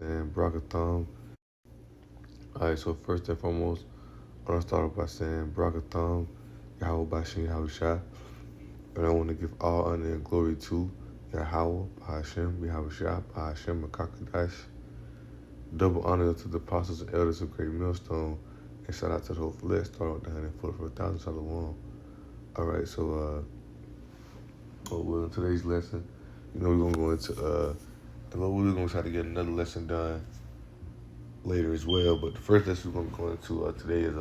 saying Brakatham. Alright, so first and foremost, I want to start off by saying Brakatham, Yahweh Bashin Yahushua. And I want to give all honor and glory to Yahweh, Bahashem, Yahushua, Bahashem, Makakadash. Double honor to the apostles and elders of Great Millstone. And shout out to the whole flesh, start out down and for 1,000 shalom. Alright, so in today's lesson, we're going to go into, we're going to try to get another lesson done later as well. But the first lesson we're going to go into today is,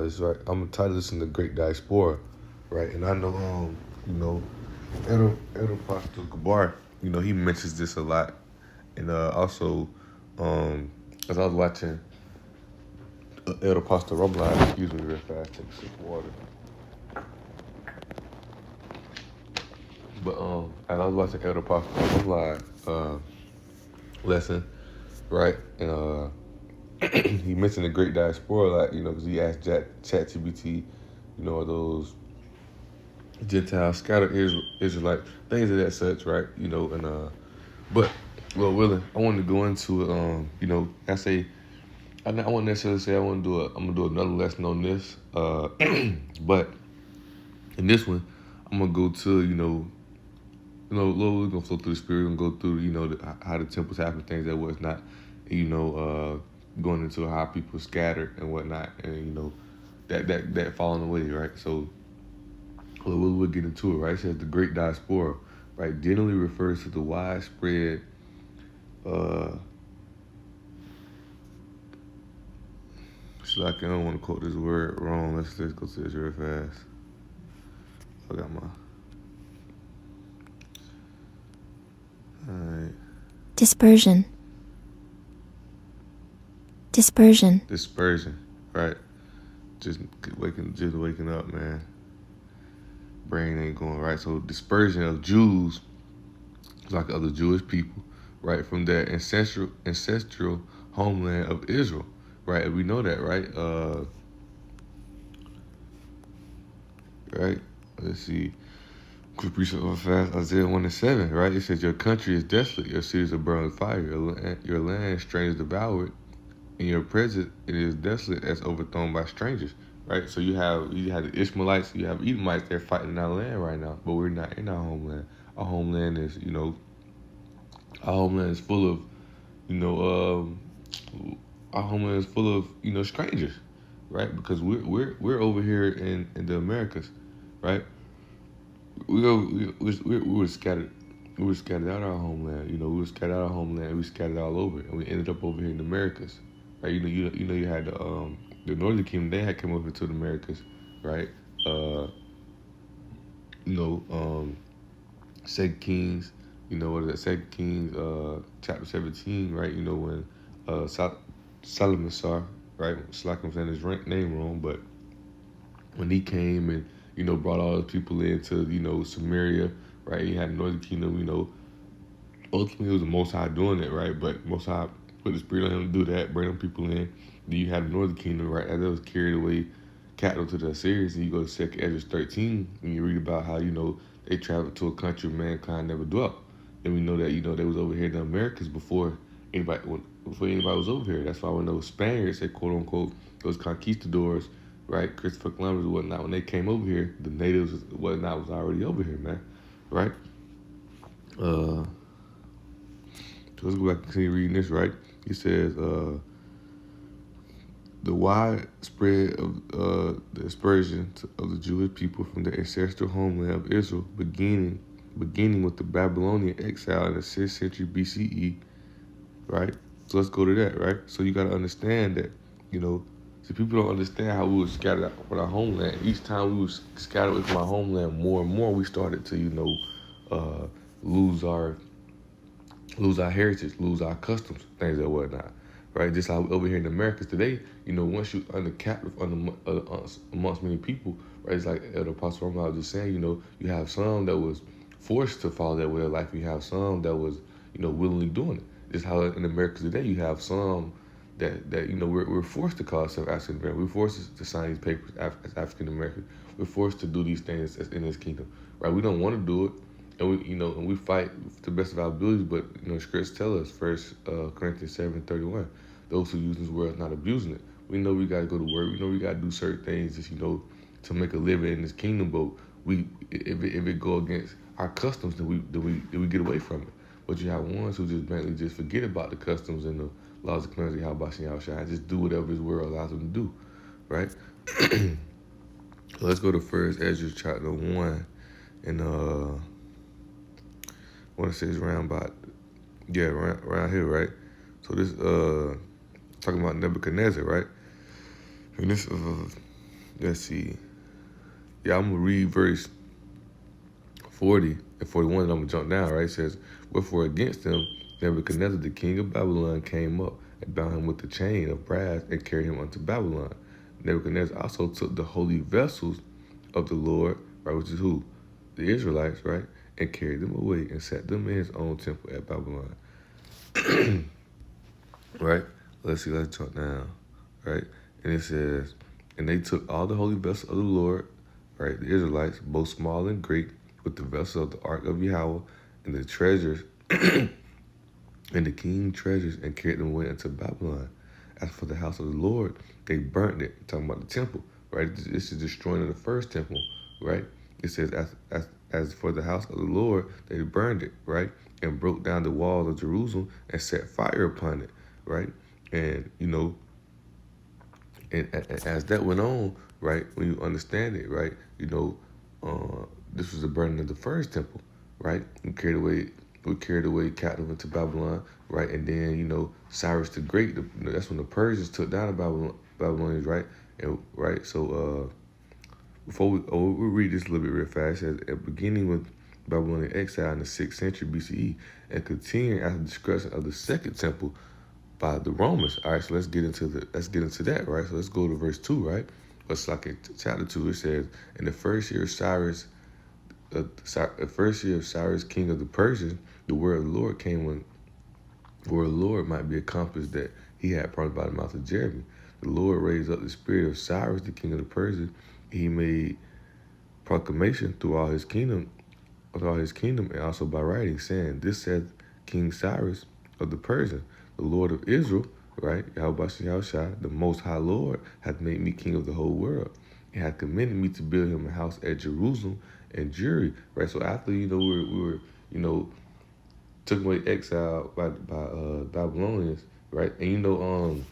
it's right. I'm gonna title this in the Great Diaspora, right? And I know, Elder Pastor Gabar, he mentions this a lot, and also, as I was watching Elder Pastor Rumline, excuse me, real fast, take a sip of water. But as I was watching Elder Pastor Rumline lesson, right, and he mentioned the Great Diaspora a lot, because he asked ChatGPT, are those Gentiles, scattered Israelite, things of that such, right? But, well, willing, I wanted to go into it. I won't necessarily say I'm gonna do another lesson on this, but in this one, I'm gonna go to, Lord, we're gonna flow through the Spirit, we're gonna go through, how the temples happen, things that was not, going into how people scatter and whatnot, and that falling away, right? So we'll get into it, right? It says the Great Diaspora, right, generally refers to the widespread I don't want to quote this word wrong. Let's go to this real fast. I got my. All right. Dispersion, right? Just waking up, man. Brain ain't going right. So dispersion of Jews, like other Jewish people, right, from their ancestral homeland of Israel, right? And we know that, right? Right. Let's see. Quick research on fast. Isaiah 1:7, right? It says, "Your country is desolate. Your cities are burned with fire. Your land strangers devoured. In your presence, it is desolate as overthrown by strangers." Right. So you have the Ishmaelites, you have Edomites. They're fighting in our land right now, but we're not in our homeland. Our homeland is, full of, our homeland is full of, strangers, right? Because we're over here in the Americas, right? We were scattered. We were scattered out of our homeland. We were scattered out of our homeland. We scattered all over, and we ended up over here in the Americas, right? You had the Northern Kingdom. They had come over to the Americas, right? Second Kings. What is that? Second Kings, chapter 17, right? When Solomon saw, right? It's like I'm saying his name wrong, but when he came and brought all the people into Samaria, right? He had the Northern Kingdom, ultimately it was the Most High doing it, right? But Most High put the Spirit on him to do that, bring them people in. Then you had the Northern Kingdom, right? As it was carried away captive to the Assyrians, and you go to 2nd Ezra 13, and you read about how they traveled to a country mankind never dwelt. And we know that they was over here in the Americas before anybody was over here. That's why when those Spaniards, they quote unquote, those conquistadors, right, Christopher Columbus and whatnot, when they came over here, the natives whatnot was already over here, man, right? So let's go back and continue reading this, right? He says, the widespread of the dispersion of the Jewish people from their ancestral homeland of Israel, beginning with the Babylonian exile in the 6th century BCE, right? So let's go to that, right? So you got to understand that, so people don't understand how we were scattered out from our homeland. Each time we were scattered away from our homeland, more and more we started to, lose our heritage, lose our customs, things and whatnot, right? Just like over here in the Americas today, once you under captive amongst many people, right? It's like Elder Apostle Roman was just saying, you have some that was forced to follow that way of life. You have some that was, willingly doing it. Just how in America today, you have some that we're forced to call ourselves African American. We're forced to sign these papers as African American. We're forced to do these things in this kingdom, right? We don't want to do it, and we fight to the best of our abilities, but scriptures tell us, First Corinthians 7:31, those who use this word not abusing it. We know we gotta go to work. We know we gotta do certain things, just to make a living in this kingdom. But if it go against our customs, then we get away from it. But you have ones who just mainly just forget about the customs and the laws and commandments of Yahweh and just do whatever His word allows them to do, right? Let's go to First Ezra chapter 1, and I want to say it's around here, right? So this talking about Nebuchadnezzar, right? And this let's see, yeah, I'm gonna read verse 40 and 41, and I'm gonna jump down, right? It says, wherefore against him Nebuchadnezzar the king of Babylon came up and bound him with the chain of brass and carried him unto Babylon. Nebuchadnezzar also took the holy vessels of the Lord, right, which is who? The Israelites, right? And carried them away and set them in his own temple at Babylon. Right? Let's jump down. Right? And it says, and they took all the holy vessels of the Lord, right, the Israelites, both small and great, with the vessels of the ark of Yahweh, and the treasures, and the king's treasures, and carried them away into Babylon. As for the house of the Lord, they burnt it. Talking about the temple, right? This is destroying of the first temple, right? It says, as for the house of the Lord, they burned it, right? And broke down the walls of Jerusalem and set fire upon it, right? And, and as that went on, right, when you understand it, right, this was the burning of the first temple, right? We carried away captive into Babylon, right? And then, Cyrus the Great, that's when the Persians took down the Babylonians, right? And right, so before we read this a little bit real fast, it says, beginning with Babylonian exile in the 6th century BCE and continuing after the destruction of the second temple by the Romans. All right, so let's get into that, right? So let's go to verse 2, right? It's like in chapter 2, it says, in the first year of Cyrus, king of the Persians, the word of the Lord came when the word of the Lord might be accomplished that he had promised by the mouth of Jeremy. The Lord raised up the spirit of Cyrus, the king of the Persians. He made proclamation through all his kingdom, and also by writing, saying, this said King Cyrus of the Persians, the Lord of Israel, right, Yahweh, the Most High Lord, hath made me king of the whole world, and hath commanded me to build him a house at Jerusalem and Jewry, right? So after, we were, took away exile by Babylonians, right? And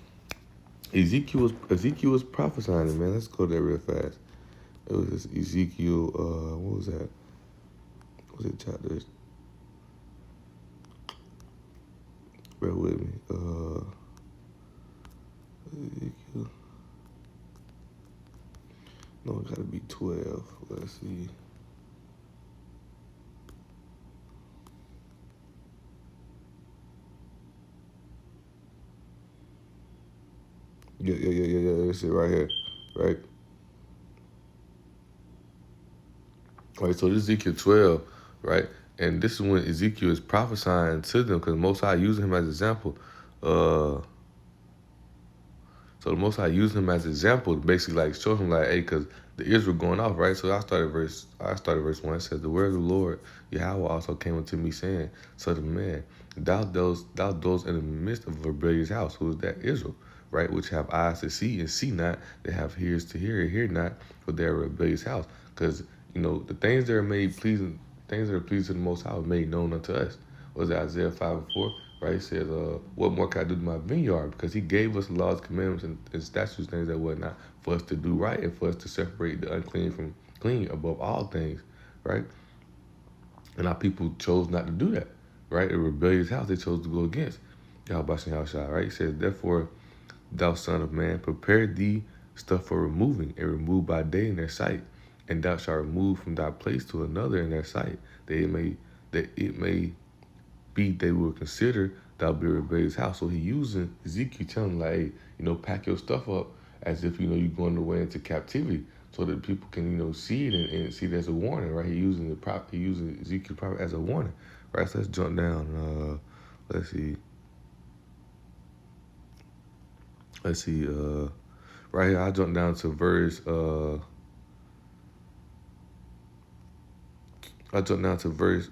Ezekiel was prophesying it, man. Let's go there real fast. It was this Ezekiel, what was that? What was it chapter? Bear with me. Ezekiel. No, it gotta be 12. Let's see. Yeah. That's it right here, right? All right, so this is Ezekiel 12, right? And this is when Ezekiel is prophesying to them, because Most High using him as an example. So the Most High used him as an example to basically like show him like, hey, because the Israel going off, right? So I started verse 1. It says, the word of the Lord Yahweh also came unto me, saying, son of man, thou dwellest in the midst of a rebellious house. Who is that? Israel, right? Which have eyes to see and see not, they have ears to hear and hear not, for they are a rebellious house. Because the things that are made pleasing, things that are pleasing to the Most High are made known unto us. Was it Isaiah 5:4? Right, he says, what more can I do to my vineyard? Because he gave us laws, commandments, and statutes, things that whatnot, for us to do right and for us to separate the unclean from clean above all things, right? And our people chose not to do that, right? A rebellious house they chose to go against Yahweh, right? He says, therefore, thou son of man, prepare thee stuff for removing, and remove by day in their sight, and thou shalt remove from thy place to another in their sight, that it may be they will consider thou be a rebellious house. So he using Ezekiel telling him like, hey, pack your stuff up as if you're going away into captivity, so that people can see it and see it as a warning, right? He using Ezekiel prophet as a warning, right? So let's jump down. Let's see. Right here I jump down to verse. I jump down to verse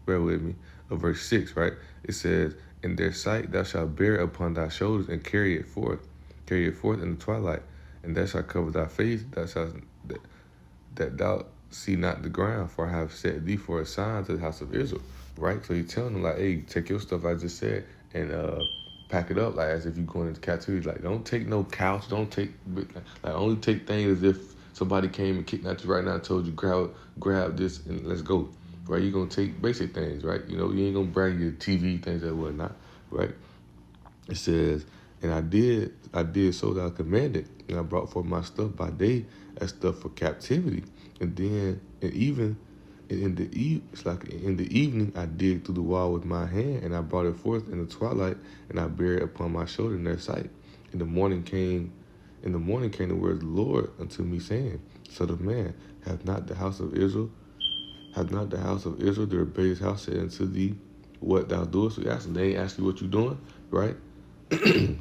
bear with me, of verse 6, right? It says, in their sight thou shalt bear upon thy shoulders and carry it forth in the twilight, and thou shalt cover thy face, that thou see not the ground, for I have set thee for a sign to the house of Israel, right? So he's telling them, like, hey, take your stuff I just said and pack it up, like, as if you're going into captivity. Like, don't take no couch, don't take, like, only take things as if somebody came and kidnapped you right now and told you, grab this and let's go, right? You're going to take basic things, right? You know, you ain't going to bring your TV, things and whatnot, right? It says, and I did so that I commanded, and I brought forth my stuff by day as stuff for captivity. And then, and even it's like in the evening, I dig through the wall with my hand, and I brought it forth in the twilight, and I bare it upon my shoulder in their sight. In the morning came the word of the Lord unto me, saying, Son of man, hath not the house of Israel, the rebellious house, said unto thee, what thou doest? So he asked them, they ain't asked you what you doing, right? And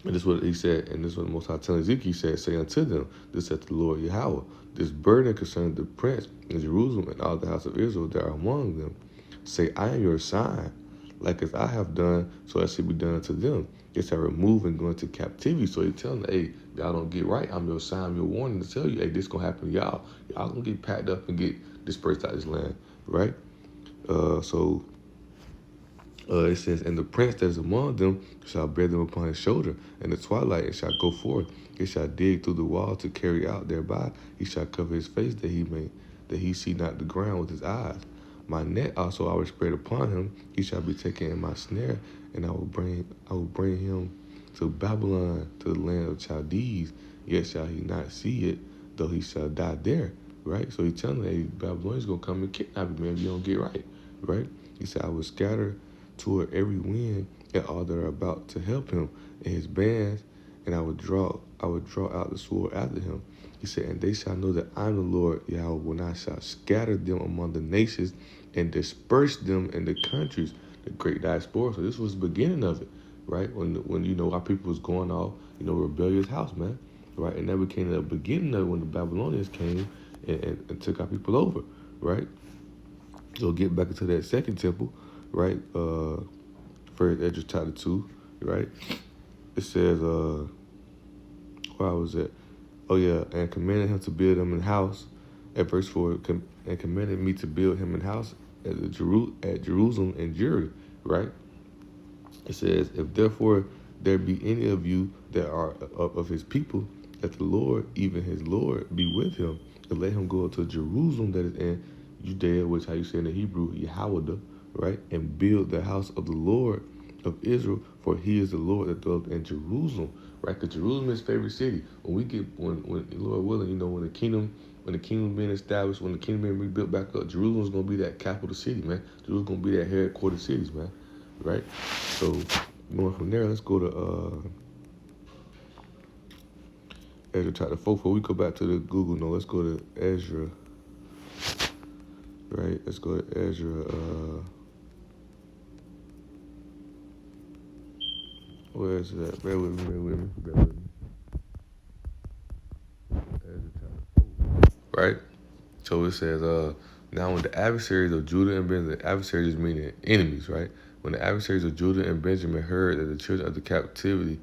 this is what he said, and this is what the Most High telling Ezekiel, he said, say unto them, this saith the Lord Yahweh, this burden concerning the prince in Jerusalem and all the house of Israel that are among them. Say, I am your sign, like as I have done, so that should be done unto them. They shall remove and go into captivity. So he telling them, hey, y'all don't get right, I'm your sign, I'm your warning to tell you, hey, this gonna happen to y'all. Y'all gonna get packed up and get dispersed out of this land, right? It says, and the prince that is among them shall bear them upon his shoulder, and the twilight it shall go forth. It shall dig through the wall to carry out thereby. He shall cover his face that he see not the ground with his eyes. My net also I will spread upon him. He shall be taken in my snare, and I will bring him to Babylon, to the land of Chaldees. Yet shall he not see it, though he shall die there. Right? So he's telling them, hey, Babylonians gonna come and kidnap you, man, if you don't get right. Right? He said, I will scatter toward every wind and all that are about to help him and his bands, and I would draw out the sword after him. He said, and they shall know that I am the Lord Yahweh when I shall scatter them among the nations and disperse them in the countries, the great diaspora. So this was the beginning of it, right? When you know our people was going off, rebellious house, man, right? And that became the beginning of it when the Babylonians came and took our people over, right? So get back into that second temple, right? First Ezra chapter 2, right? It says, where was it? Oh yeah, and commanded him to build him an house. At verse 4, and commanded me to build him an house at Jerusalem and Judah, right? It says, if therefore there be any of you that are of his people, that the Lord, even his Lord, be with him, and let him go to Jerusalem that is in Judea, which how you say in the Hebrew, Yahweh, right? And build the house of the Lord of Israel, for he is the Lord that dwells in Jerusalem, right? Because Jerusalem is his favorite city. When Lord willing, when the kingdom being established, when the kingdom being rebuilt back up, Jerusalem's gonna be that capital city, man. Jerusalem's gonna be that headquarters cities, man. Right? So going from there, let's go to Ezra chapter 4. Before we go back to the Google note, let's go to Ezra. Right? Let's go to Ezra. Where is that? Bear with me. Ezra chapter 4. Right? So it says, now when the adversaries of Judah and Benjamin, the adversaries meaning enemies, right? When the adversaries of Judah and Benjamin heard that the children of the captivity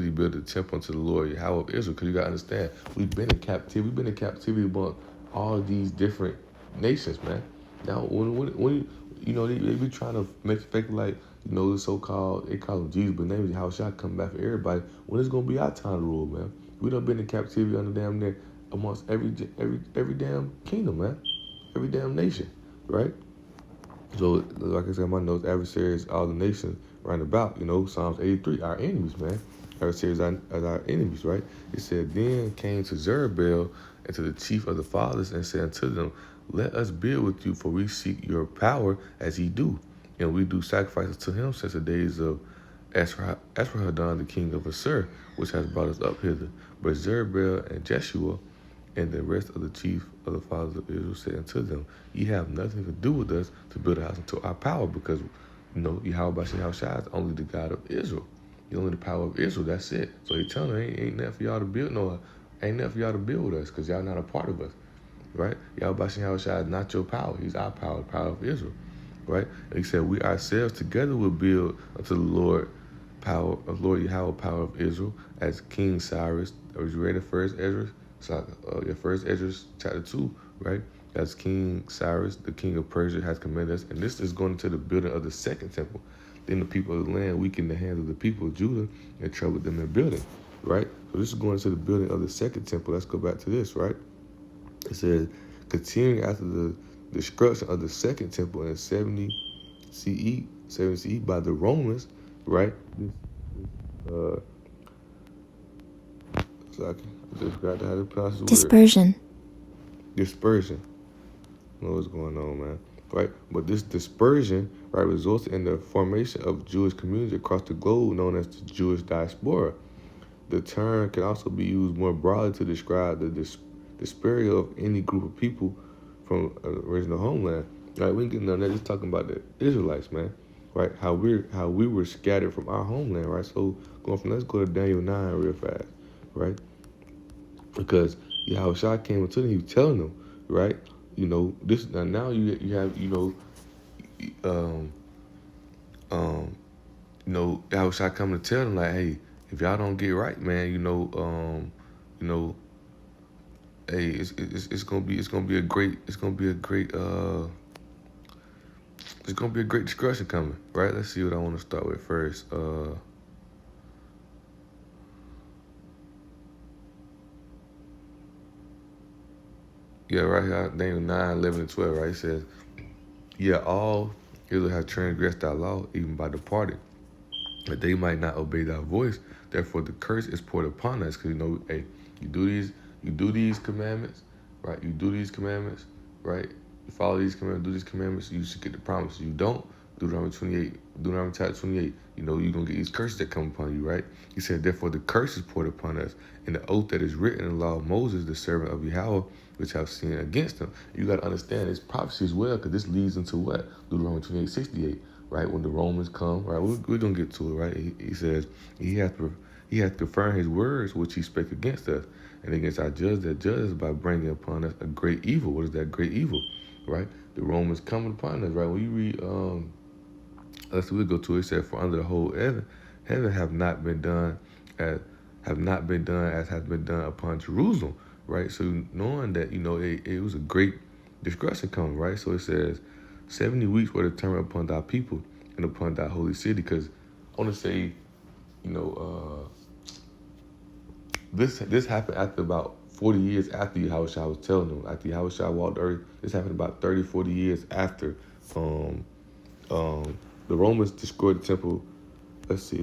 built a temple unto the Lord Yahweh of Israel, because you gotta understand, we've been in captivity among all these different nations, man. Now when they be trying to make it fake like, the so-called, they call him Jesus, but name is how shall come back for everybody. When it's gonna be our time to rule, man? We done been in captivity under damn near amongst every damn kingdom, man, every damn nation, right? So, like I said, in my notes, adversaries, all the nations round about, Psalms 83, our enemies, man. Adversaries are our enemies, right? It said, then came to Zerubbabel and to the chief of the fathers and said unto them, let us build with you, for we seek your power as ye do. And we do sacrifices to him since the days of Esarhaddon, the king of Assur, which has brought us up hither. But Zerubbabel and Jeshua and the rest of the chief of the fathers of Israel said unto them, ye have nothing to do with us to build a house unto our power, because, Yahweh Shai is only the God of Israel. He's only the power of Israel, that's it. So he's telling them, ain't nothing for y'all to build with us, because y'all not a part of us, right? Yahweh Shai is not your power. He's our power, the power of Israel, right? And he said, we ourselves together will build unto the Lord power of Lord Yahweh, power of Israel, as King Cyrus. Was you ready? First Ezra, your first Ezra chapter 2, right? As King Cyrus, the king of Persia, has commanded us, and this is going into the building of the second temple. Then the people of the land weakened the hands of the people of Judah and troubled them in building, right? So this is going into the building of the second temple. Let's go back to this, right? It says, continuing after the destruction of the second temple in 70 CE, 70 CE by the Romans, right? Uh, so I just got to how to pronounce the Dispersion. word. Dispersion. I know what's going on, man. Right? But this dispersion, right, results in the formation of Jewish communities across the globe known as the Jewish diaspora. The term can also be used more broadly to describe the disparity of any group of people from an original homeland. Right? We can get on that just talking about the Israelites, man. Right? How we were scattered from our homeland, right? So let's go to Daniel 9 real fast, right? Because Yahweh Shai came into them, he was telling them, right? This now you have um Yahweh Shai coming to tell them like, hey, if y'all don't get right, man, hey, it's gonna be a great discussion coming, right? Let's see what I want to start with first. Yeah, right here, Daniel 9, 11, and 12, right? It says, yeah, all Israel have transgressed thy law, even by departing, that they might not obey thy voice. Therefore, the curse is poured upon us. Because, hey, you do these commandments, right? You do these commandments, right? You follow these commandments, do these commandments, you should get the promise. You don't, Deuteronomy chapter 28, you're going to get these curses that come upon you, right? He said, therefore, the curse is poured upon us, and the oath that is written in the law of Moses, the servant of Yahweh, which have sinned against him. You got to understand this prophecy as well, because this leads into what? Deuteronomy 28:68. Right, when the Romans come, right, we're gonna get to it, right? He says he has to confirm his words which he spake against us and against our judge that judges by bringing upon us a great evil. What is that great evil, right? The Romans coming upon us, right? When you read, we'll go to it. It said, for under the whole heaven have not been done as has been done upon Jerusalem, right? So knowing that it was a great discretion coming, right? So it says 70 weeks were determined upon thy people and upon thy holy city. Because I want to say, this happened after about 40 years after Yahushua was telling them. After Yahushua walked the earth, this happened about 30, 40 years after the Romans destroyed the temple. Let's see.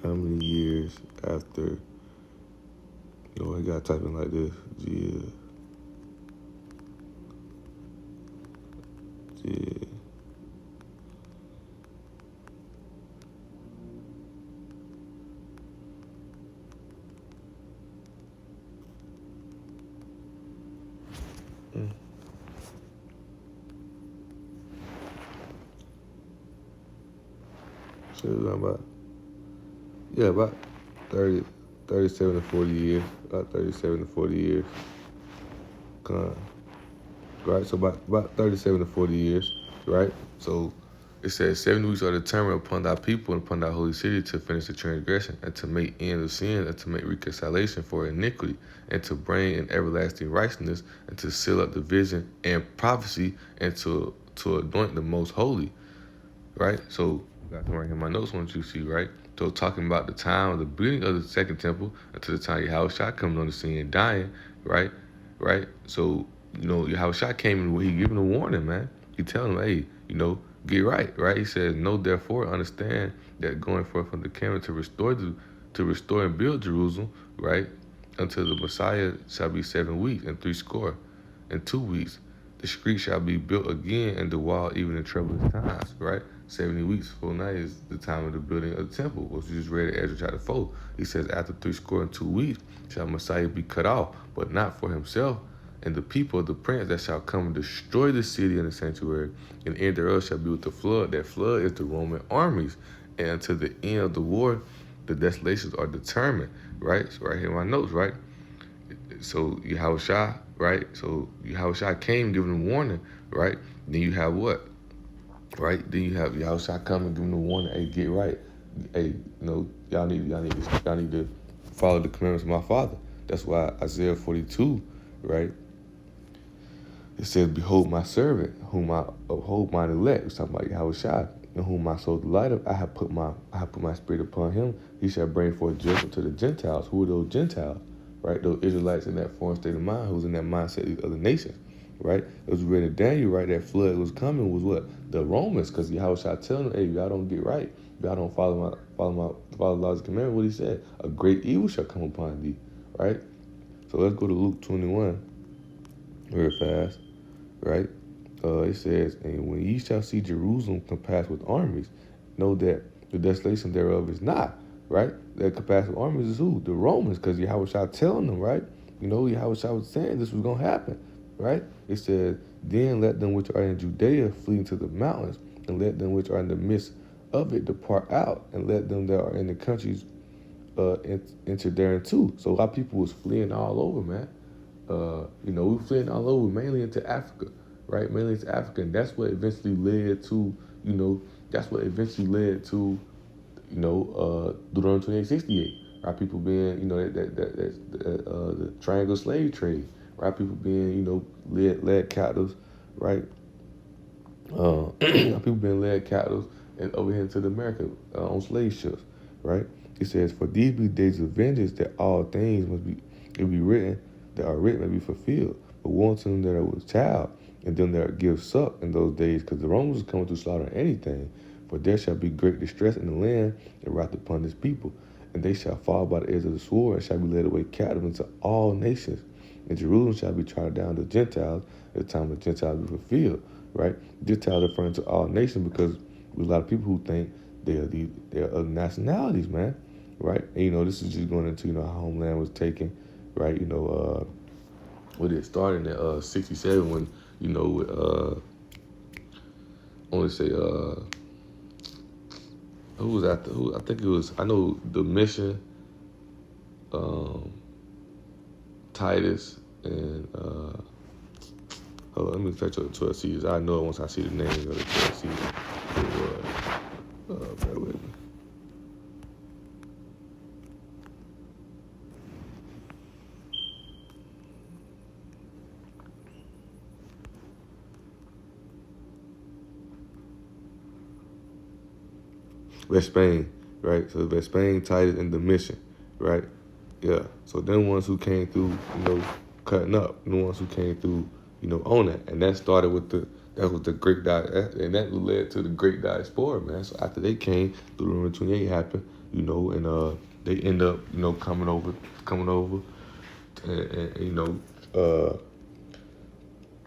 How many years after? I got to type in like this. Yeah. So about 30, 37 to 40 years. About 37 to 40 years. Right, so about 37 to 40 years, right? So it says 70 weeks are determined upon thy people and upon thy holy city to finish the transgression and to make end of sin and to make reconciliation for iniquity and to bring in everlasting righteousness and to seal up the vision and prophecy and to anoint the most holy, right? So I got to write in my notes once you see, right? So talking about the time of the building of the second temple until the time Yahweh coming on the scene and dying, right? So, Yahweh came and he giving a warning, man. He telling them, hey, get right? He says, know therefore, understand that going forth from the camp to restore and build Jerusalem, right? Until the Messiah shall be 7 weeks and 60 and 2 weeks. The street shall be built again and the wall even in troublous times, right? 70 weeks full night is the time of the building of the temple, which we just read in Ezra chapter 4. He says, after 62 weeks shall Messiah be cut off, but not for himself and the people of the prince that shall come and destroy the city and the sanctuary, and the end thereof shall be with the flood. That flood is the Roman armies. And until the end of the war, the desolations are determined, right? So right here in my notes, right? So Yahushua, right? So Yahushua came giving them warning, right? Then you have what? Right? Then you have Yahushua coming giving them warning, hey, get right. Hey, y'all need to follow the commandments of my father. That's why Isaiah 42, right? It says, behold my servant, whom I uphold mine elect. It's talking about Yahushua, in whom my soul delighteth. I have put my spirit upon him. He shall bring forth judgment to the Gentiles. Who are those Gentiles? Right? Those Israelites in that foreign state of mind, who's in that mindset of these other nations. Right? It was read in Daniel, right? That flood was coming was what? The Romans, because Yahushua telling them, hey, y'all don't get right. Y'all don't follow the laws and commandments. What he said, a great evil shall come upon thee. Right? So let's go to Luke 21 real fast. Right? It says, and when ye shall see Jerusalem compassed with armies, know that the desolation thereof is not, right? That compassed with armies is who? The Romans, because Yahushua telling them, right? Yahushua was saying this was going to happen, right? It says, then let them which are in Judea flee into the mountains, and let them which are in the midst of it depart out, and let them that are in the countries enter therein too. So a lot of people was fleeing all over, man. We were fleeing all over, mainly into Africa, right? Mainly into Africa, and that's what eventually led to, Deuteronomy 28:68, right? People being, the triangle slave trade, right? People being, led captives, right? People being led captives and over here into the America on slave ships, right? It says, for these be days of vengeance, that all things it be written, that are written may be fulfilled. But woe to them that are with child, and them that give suck in those days, because the Romans are coming to slaughter anything. For there shall be great distress in the land, and wrath upon this people. And they shall fall by the edge of the sword, and shall be led away captive into all nations. And Jerusalem shall be trodden down to Gentiles, at the time of the Gentiles be fulfilled. Right? Gentiles referring to all nations, because there's a lot of people who think they're other nationalities, man. Right? And this is just going into how homeland was taken, right? When it started in 67, when I want to say who was after who? I think it was, I know the Mission, Titus, and hold on, let me fetch up the 12 seasons. I know it once I see the names of the 12 seasons. It was bear with me. West Spain, right? So West Spain, Titus, and the Mission, right? Yeah. So them ones who came through, cutting up, the ones who came through, on that, and that started with that was the great and that led to the great diaspora, man. So after they came, Deuteronomy 28 happened, and they end up, coming over,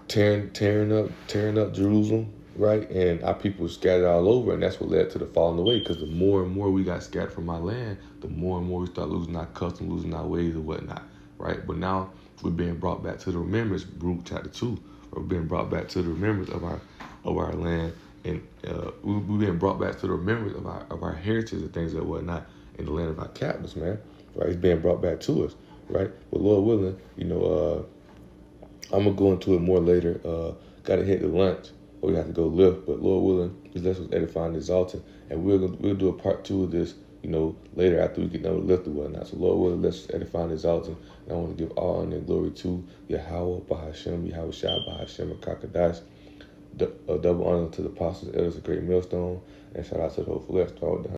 and tearing up Jerusalem, right? And our people were scattered all over, and that's what led to the falling away. Because the more and more we got scattered from our land, the more and more we start losing our customs, losing our ways and whatnot, right? But now we're being brought back to the remembrance. Luke chapter 2, we're being brought back to the remembrance of our land, and we're being brought back to the remembrance of our heritage and things and whatnot in the land of our captives, man. Right? It's being brought back to us, right? But Lord willing, I'm gonna go into it more later. Gotta hit the lunch, or we have to go lift. But Lord willing, just let us edify and exalted, and we'll do a part 2 of this, later after we get done with lift or whatnot. So Lord willing, let's edify and exalted. And I want to give all honor and glory to Yahweh, Bahashem, Yahweh Shah, Bahashem, and Kakadash. Double honor to the apostles, elders, a great millstone, and shout out to the whole flesh,